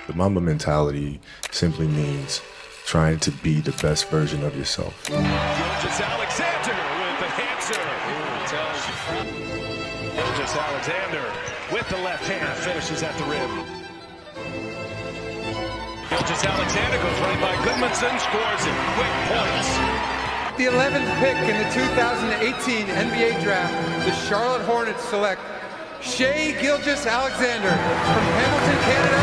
The Mamba Mentality simply means trying to be the best version of yourself. Gilgeous-Alexander with the answer. Gilgeous-Alexander with the left hand finishes at the rim. Gilgeous-Alexander goes right by Goodmanson, scores it. Quick points. The 11th pick in the 2018 NBA Draft, the Charlotte Hornets select Shai Gilgeous-Alexander from Hamilton, Canada,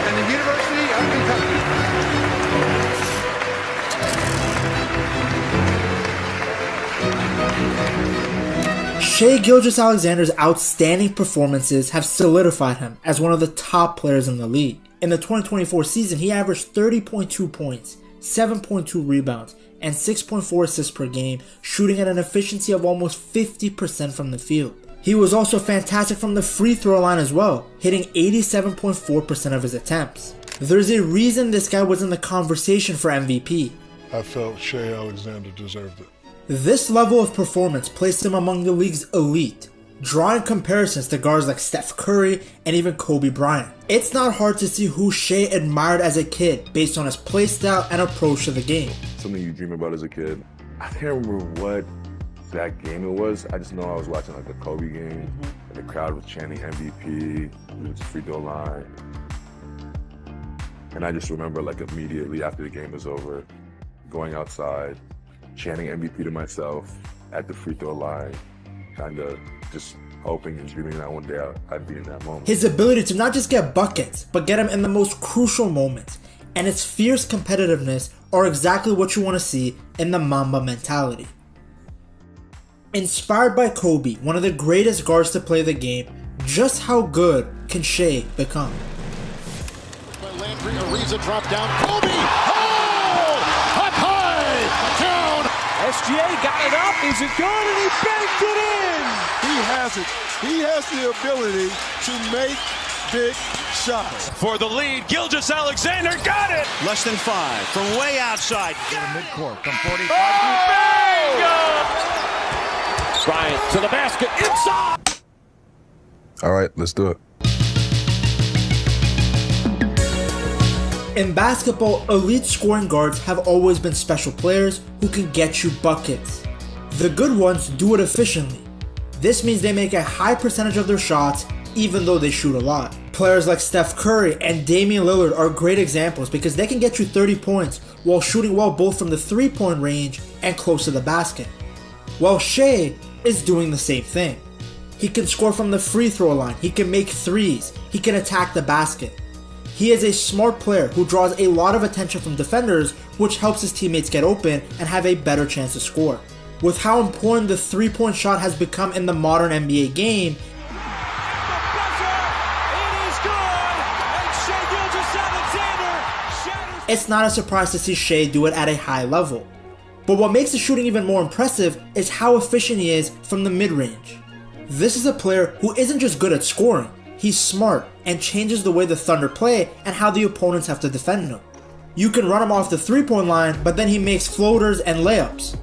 and the University of Kentucky. Shai Gilgeous-Alexander's outstanding performances have solidified him as one of the top players in the league. In the 2024 season, he averaged 30.2 points, 7.2 rebounds, and 6.4 assists per game, shooting at an efficiency of almost 50% from the field. He was also fantastic from the free throw line as well, hitting 87.4% of his attempts. There's a reason this guy was in the conversation for MVP. I felt Shai Alexander deserved it. This level of performance placed him among the league's elite, drawing comparisons to guards like Steph Curry and even Kobe Bryant. It's not hard to see who Shai admired as a kid based on his playstyle and approach to the game. Something you dream about as a kid. I can't remember what exact game it was. I just know I was watching like the Kobe game, and the crowd was chanting MVP, it was free throw line. And I just remember like immediately after the game was over, going outside, chanting MVP to myself at the free throw line, kind of just hoping and dreaming that one day I'd be in that moment. His ability to not just get buckets, but get him in the most crucial moments, and his fierce competitiveness are exactly what you want to see in the Mamba Mentality. Inspired by Kobe, one of the greatest guards to play the game, just how good can Shai become? Landry, Ariza drop down, Kobe! Oh! Up high! Down! SGA got it up, is it good? And he banked it in! He has it. He has the ability to make big shots. For the lead, Gilgeous-Alexander got it! Less than 5 from way outside. Midcourt from 45. Bryant to the basket, inside! All right, let's do it. In basketball, elite scoring guards have always been special players who can get you buckets. The good ones do it efficiently. This means they make a high percentage of their shots even though they shoot a lot. Players like Steph Curry and Damian Lillard are great examples because they can get you 30 points while shooting well both from the 3-point range and close to the basket. While Shai is doing the same thing. He can score from the free throw line, he can make threes, he can attack the basket. He is a smart player who draws a lot of attention from defenders, which helps his teammates get open and have a better chance to score. With how important the 3-point shot has become in the modern NBA game, it's not a surprise to see Shai do it at a high level. But what makes the shooting even more impressive is how efficient he is from the mid-range. This is a player who isn't just good at scoring, he's smart and changes the way the Thunder play and how the opponents have to defend him. You can run him off the 3-point line, but then he makes floaters and layups.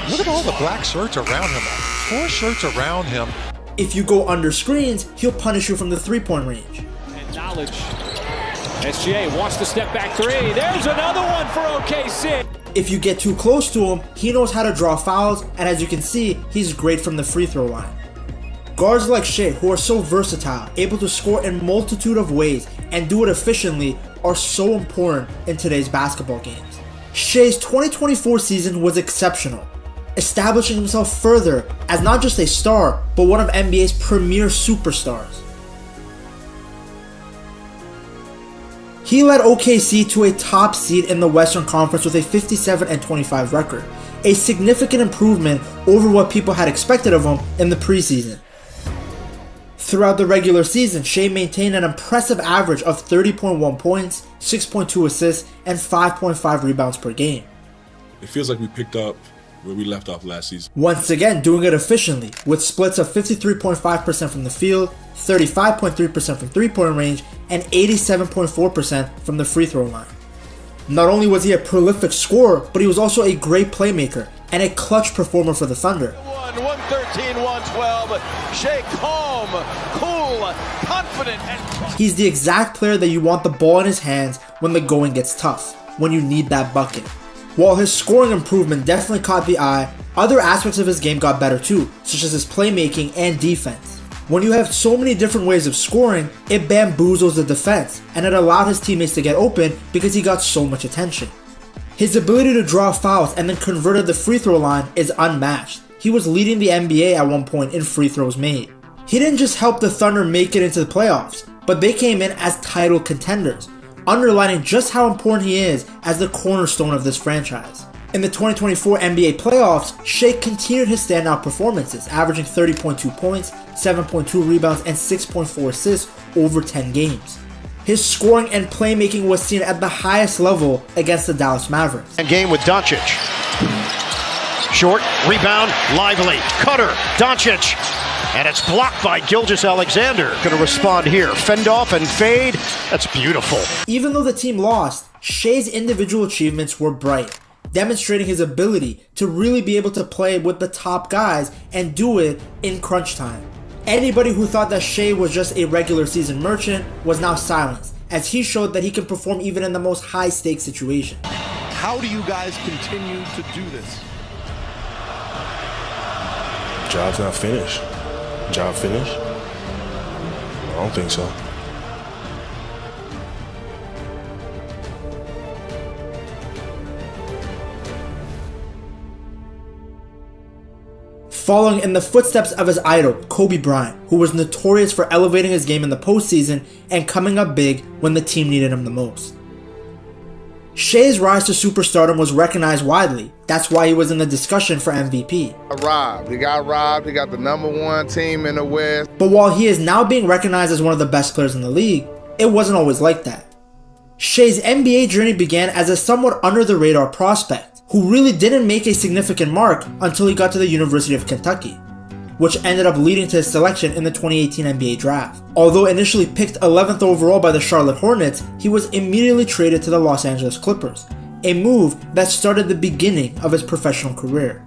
Look at all the black shirts around him. 4 shirts around him. If you go under screens, he'll punish you from the 3-point range. And knowledge. SGA wants to step back 3. There's another one for OKC. If you get too close to him, he knows how to draw fouls, and as you can see, he's great from the free throw line. Guards like Shai, who are so versatile, able to score in a multitude of ways and do it efficiently, are so important in today's basketball games. Shai's 2024 season was exceptional, establishing himself further as not just a star, but one of NBA's premier superstars. He led OKC to a top seed in the Western Conference with a 57-25 record, a significant improvement over what people had expected of him in the preseason. Throughout the regular season, Shai maintained an impressive average of 30.1 points, 6.2 assists, and 5.5 rebounds per game. It feels like we picked up where we left off last season. Once again, doing it efficiently, with splits of 53.5% from the field, 35.3% from 3-point range, and 87.4% from the free throw line. Not only was he a prolific scorer, but he was also a great playmaker and a clutch performer for the Thunder. 113, 112. Shai calm, cool, confident and... He's the exact player that you want the ball in his hands when the going gets tough, when you need that bucket. While his scoring improvement definitely caught the eye, other aspects of his game got better too, such as his playmaking and defense. When you have so many different ways of scoring, it bamboozles the defense, and it allowed his teammates to get open because he got so much attention. His ability to draw fouls and then convert at the free throw line is unmatched. He was leading the NBA at one point in free throws made. He didn't just help the Thunder make it into the playoffs, but they came in as title contenders, underlining just how important he is as the cornerstone of this franchise. In the 2024 NBA playoffs, Shai continued his standout performances, averaging 30.2 points, 7.2 rebounds, and 6.4 assists over 10 games. His scoring and playmaking was seen at the highest level against the Dallas Mavericks. And game with Doncic. Short, rebound, lively, cutter, Doncic. And it's blocked by Gilgeous-Alexander. Gonna respond here. Fend off and fade. That's beautiful. Even though the team lost, Shai's individual achievements were bright, demonstrating his ability to really be able to play with the top guys and do it in crunch time. Anybody who thought that Shai was just a regular season merchant was now silenced, as he showed that he can perform even in the most high-stakes situation. How do you guys continue to do this? Job's not finished. Job finished? I don't think so. Following in the footsteps of his idol, Kobe Bryant, who was notorious for elevating his game in the postseason and coming up big when the team needed him the most. Shai's rise to superstardom was recognized widely. That's why he was in the discussion for MVP. He got robbed. He got the #1 team in the West. But while he is now being recognized as one of the best players in the league, it wasn't always like that. Shai's NBA journey began as a somewhat under-the-radar prospect, who really didn't make a significant mark until he got to the University of Kentucky, which ended up leading to his selection in the 2018 NBA draft. Although initially picked 11th overall by the Charlotte Hornets, he was immediately traded to the Los Angeles Clippers, a move that started the beginning of his professional career.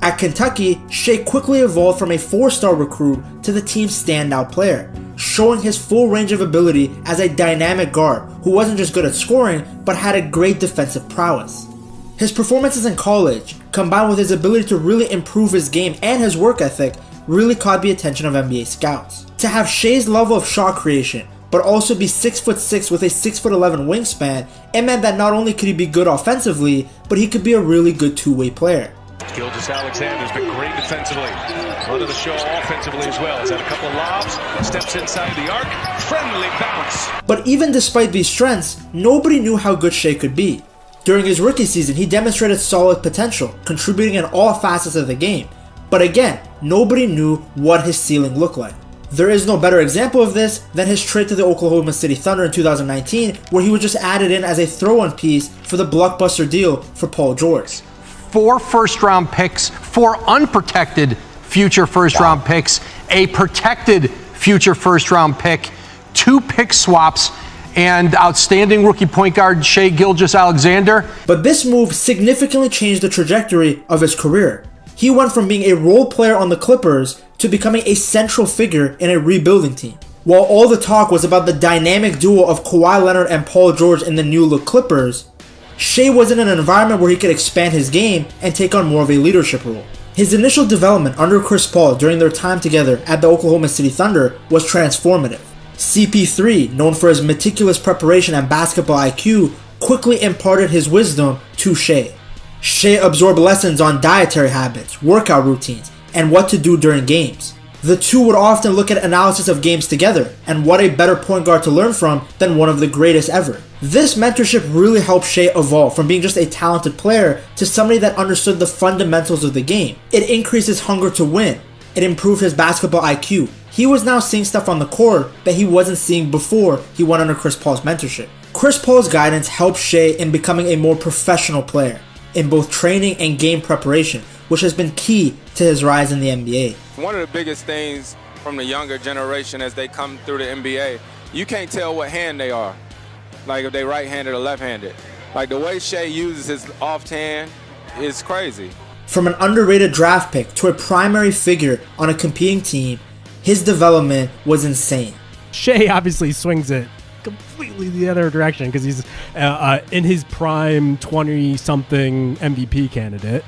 At Kentucky, Shai quickly evolved from a 4-star recruit to the team's standout player, showing his full range of ability as a dynamic guard who wasn't just good at scoring, but had a great defensive prowess. His performances in college, combined with his ability to really improve his game and his work ethic, really caught the attention of NBA scouts. To have Shai's level of shot creation, but also be 6'6" with a 6'11" wingspan, it meant that not only could he be good offensively, but he could be a really good two-way player. Gilgeous-Alexander's been great defensively. Run of the show offensively as well. He's had a couple of lobs, steps inside the arc, friendly bounce. But even despite these strengths, nobody knew how good Shai could be. During his rookie season, he demonstrated solid potential, contributing in all facets of the game. But again, nobody knew what his ceiling looked like. There is no better example of this than his trade to the Oklahoma City Thunder in 2019, where he was just added in as a throw-in piece for the blockbuster deal for Paul George. 4 first-round picks, 4 unprotected future first-round picks, a protected future first-round pick, 2 pick swaps, and outstanding rookie point guard Shai Gilgeous-Alexander. But this move significantly changed the trajectory of his career. He went from being a role player on the Clippers to becoming a central figure in a rebuilding team. While all the talk was about the dynamic duo of Kawhi Leonard and Paul George in the new-look Clippers, Shai was in an environment where he could expand his game and take on more of a leadership role. His initial development under Chris Paul during their time together at the Oklahoma City Thunder was transformative. CP3, known for his meticulous preparation and basketball IQ, quickly imparted his wisdom to Shai. Shai absorbed lessons on dietary habits, workout routines, and what to do during games. The two would often look at analysis of games together, and what a better point guard to learn from than one of the greatest ever. This mentorship really helped Shai evolve from being just a talented player to somebody that understood the fundamentals of the game. It increased his hunger to win. It improved his basketball IQ. He was now seeing stuff on the court that he wasn't seeing before he went under Chris Paul's mentorship. Chris Paul's guidance helped Shai in becoming a more professional player in both training and game preparation, which has been key to his rise in the NBA. One of the biggest things from the younger generation as they come through the NBA, you can't tell what hand they are, like if they right-handed or left-handed. Like the way Shai uses his off hand is crazy. From an underrated draft pick to a primary figure on a competing team, his development was insane. Shai obviously swings it completely the other direction because he's in his prime 20-something MVP candidate.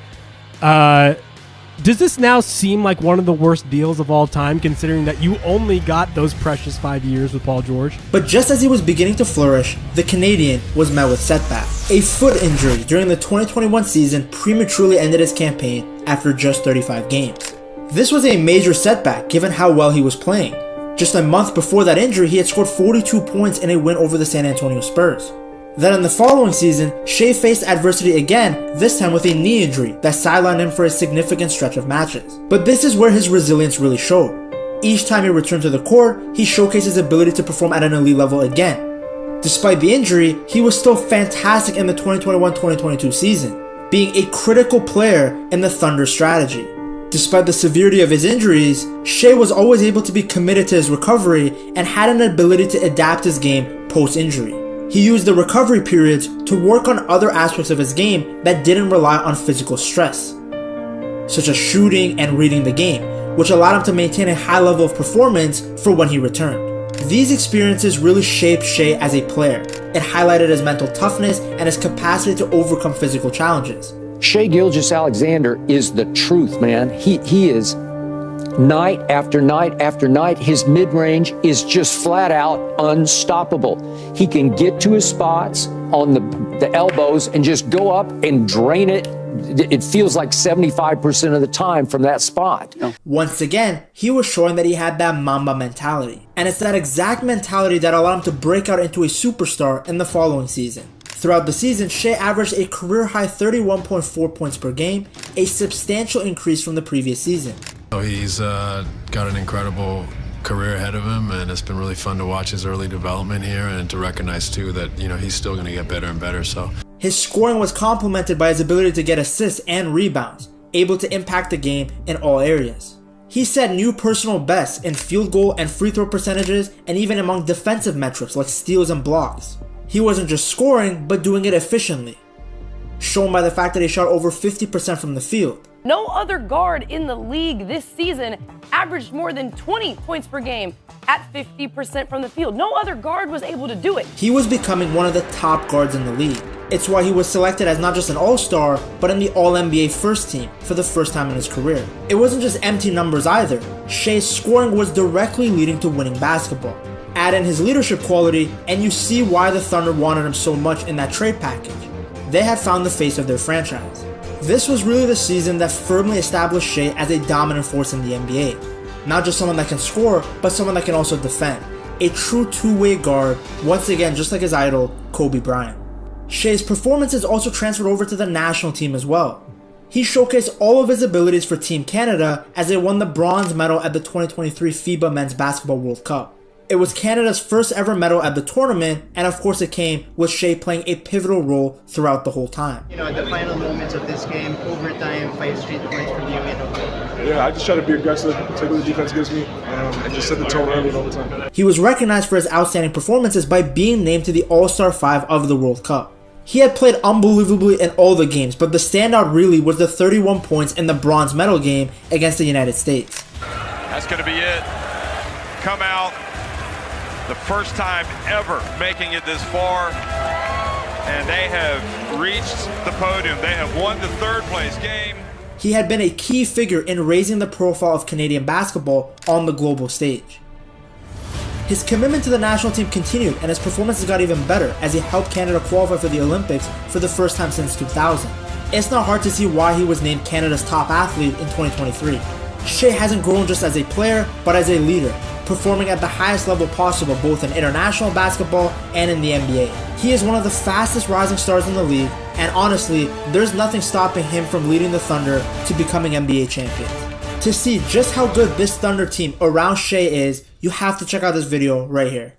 Does this now seem like one of the worst deals of all time, considering that you only got those precious 5 years with Paul George? But just as he was beginning to flourish, the Canadian was met with setback. A foot injury during the 2021 season prematurely ended his campaign after just 35 games. This was a major setback given how well he was playing. Just a month before that injury, he had scored 42 points in a win over the San Antonio Spurs. Then in the following season, Shai faced adversity again, this time with a knee injury that sidelined him for a significant stretch of matches. But this is where his resilience really showed. Each time he returned to the court, he showcased his ability to perform at an elite level again. Despite the injury, he was still fantastic in the 2021-2022 season, being a critical player in the Thunder's strategy. Despite the severity of his injuries, Shai was always able to be committed to his recovery and had an ability to adapt his game post-injury. He used the recovery periods to work on other aspects of his game that didn't rely on physical stress, such as shooting and reading the game, which allowed him to maintain a high level of performance for when he returned. These experiences really shaped Shai as a player. It highlighted his mental toughness and his capacity to overcome physical challenges. Shai Gilgeous-Alexander is the truth, man. He is night after night after night. His mid-range is just flat out unstoppable. He can get to his spots on the elbows and just go up and drain it. It feels like 75% of the time from that spot. Once again, he was showing that he had that Mamba mentality. And it's that exact mentality that allowed him to break out into a superstar in the following season. Throughout the season, Shai averaged a career-high 31.4 points per game, a substantial increase from the previous season. He's got an incredible career ahead of him, and it's been really fun to watch his early development here and to recognize too that he's still going to get better and better. So his scoring was complemented by his ability to get assists and rebounds, able to impact the game in all areas. He set new personal bests in field goal and free throw percentages, and even among defensive metrics like steals and blocks. He wasn't just scoring, but doing it efficiently, shown by the fact that he shot over 50% from the field. No other guard in the league this season averaged more than 20 points per game at 50% from the field. No other guard was able to do it. He was becoming one of the top guards in the league. It's why he was selected as not just an all-star, but in the All-NBA first team for the first time in his career. It wasn't just empty numbers either. Shai's scoring was directly leading to winning basketball. Add in his leadership quality, and you see why the Thunder wanted him so much in that trade package. They had found the face of their franchise. This was really the season that firmly established Shai as a dominant force in the NBA. Not just someone that can score, but someone that can also defend. A true two-way guard, once again just like his idol, Kobe Bryant. Shai's performances also transferred over to the national team as well. He showcased all of his abilities for Team Canada as they won the bronze medal at the 2023 FIBA Men's Basketball World Cup. It was Canada's first ever medal at the tournament, and of course it came with Shai playing a pivotal role throughout the whole time. At the final moments of this game, overtime, 5 straight points from you. Yeah, I just try to be aggressive, take what the defense gives me, and just set the tone early in overtime. He was recognized for his outstanding performances by being named to the All-Star 5 of the World Cup. He had played unbelievably in all the games, but the standout really was the 31 points in the bronze medal game against the United States. That's going to be it. Come out. The first time ever making it this far, and they have reached the podium. They have won the third place game. He had been a key figure in raising the profile of Canadian basketball on the global stage. His commitment to the national team continued, and his performances got even better as he helped Canada qualify for the Olympics for the first time since 2000. It's not hard to see why he was named Canada's top athlete in 2023. Shai hasn't grown just as a player, but as a leader, performing at the highest level possible both in international basketball and in the NBA. He is one of the fastest rising stars in the league, and honestly, there's nothing stopping him from leading the Thunder to becoming NBA champions. To see just how good this Thunder team around Shai is, you have to check out this video right here.